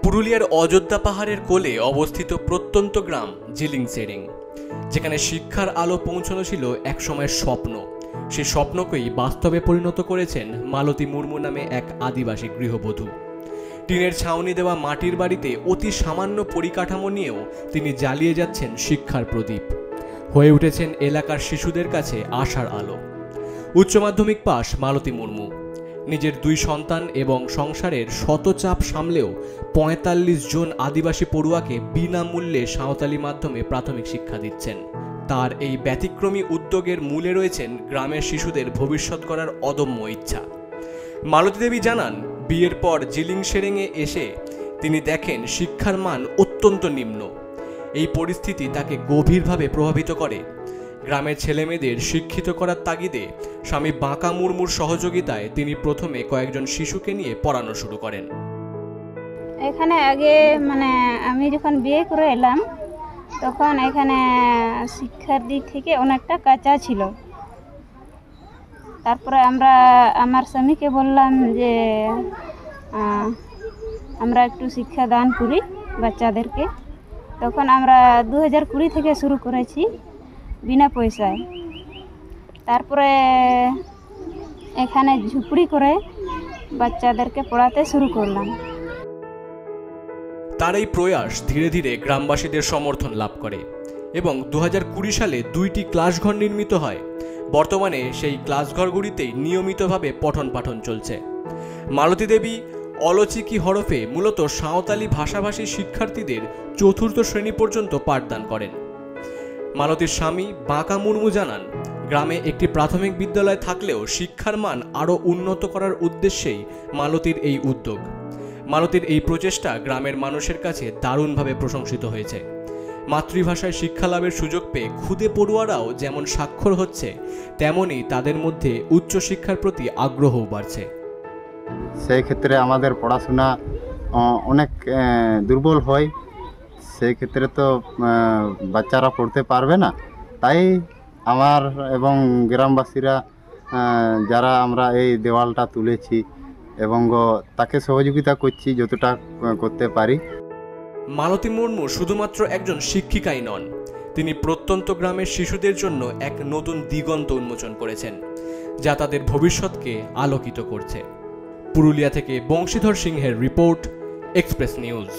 পুরুলিয়ার অযোধ্যা পাহাড়ের কোলে অবস্থিত প্রত্যন্ত গ্রাম জিলিং সেরিং, যেখানে শিক্ষার আলো পৌঁছানো ছিল একসময়ের স্বপ্ন। সেই স্বপ্নকেই বাস্তবে পরিণত করেছেন মালতী মুর্মু নামে এক আদিবাসী গৃহবধূ। টিনের ছাউনি দেওয়া মাটির বাড়িতে অতি সামান্য পরিকাঠামো নিয়েও তিনি জ্বালিয়ে যাচ্ছেন শিক্ষার প্রদীপ, হয়ে উঠেছেন এলাকার শিশুদের কাছে আশার আলো। উচ্চ মাধ্যমিক পাশ মালতী মুর্মু, নিজের 2 সন্তান এবং সংসারের শত চাপ সামলেও ৪৫ জন আদিবাসী পড়ুয়াকে বিনামূল্যে সাঁওতালি মাধ্যমে প্রাথমিক শিক্ষা দিচ্ছেন। তার এই ব্যতিক্রমী উদ্যোগের মূলে রয়েছেন গ্রামের শিশুদের ভবিষ্যৎ করার অদম্য ইচ্ছা। মালতী দেবী জানান, বিয়ের পর জিলিং সেরেঙে এসে তিনি দেখেন শিক্ষার মান অত্যন্ত নিম্ন। এই পরিস্থিতি তাকে গভীরভাবে প্রভাবিত করে। গ্রামের ছেলেমেয়েদের শিক্ষিত করার তাগিদে স্বামী বাঁকা মুর্মুর সহযোগিতায় তিনি প্রথমে কয়েকজন শিশুকে নিয়ে পড়ানো শুরু করেন। এখানে আগে আমি যখন বিয়ে করে এলাম তখন এখানে শিক্ষার দিক থেকে অনেকটা কাঁচা ছিল। তারপরে আমার স্বামীকে বললাম যে আমরা একটু শিক্ষা দান করি বাচ্চাদেরকে। তখন আমরা 2020 থেকে শুরু করেছি বিনা পয়সায়। তারপরে এখানে ঝুপড়ি করে বাচ্চাদেরকে পড়াতে শুরু করলাম। তার এই প্রয়াস ধীরে ধীরে গ্রামবাসীদের সমর্থন লাভ করে এবং 2020 সালে 2টি ক্লাসঘর নির্মিত হয়। বর্তমানে সেই ক্লাসঘরগুলিতেই নিয়মিতভাবে পঠন পাঠন চলছে। মালতী দেবী অলচিকি হরফে মূলত সাঁওতালি ভাষাভাষী শিক্ষার্থীদের 4র্থ শ্রেণী পর্যন্ত পাঠদান করেন। মালতীর স্বামী বাঁকা মুর্মু জানান, গ্রামে একটি প্রাথমিক বিদ্যালয় থাকলেও শিক্ষার মান আরও উন্নত করার উদ্দেশ্যেই মালতীর এই উদ্যোগ। মালতীর এই প্রচেষ্টা গ্রামের মানুষের কাছে দারুণভাবে প্রশংসিত হয়েছে। মাতৃভাষায় শিক্ষা লাভের সুযোগ পেয়ে খুদে পড়ুয়ারাও যেমন স্বাক্ষর হচ্ছে, তেমনি তাদের মধ্যে উচ্চশিক্ষার প্রতি আগ্রহও বাড়ছে। সেই ক্ষেত্রে আমাদের পড়াশোনা অনেক দুর্বল হয়, সেই ক্ষেত্রে তো বাচ্চারা পড়তে পারবে না। তাই আমার এবং গ্রামবাসীরা যারা আমরা এই দেওয়ালটা তুলেছি এবং তাকে সহযোগিতা করছি যতটা করতে পারি। মালতী মুর্মু শুধুমাত্র একজন শিক্ষিকাই নন, তিনি প্রত্যন্ত গ্রামের শিশুদের জন্য এক নতুন দিগন্ত উন্মোচন করেছেন, যা তাদের ভবিষ্যৎকে আলোকিত করছে। পুরুলিয়া থেকে বংশীধর সিংহের রিপোর্ট, এক্সপ্রেস নিউজ।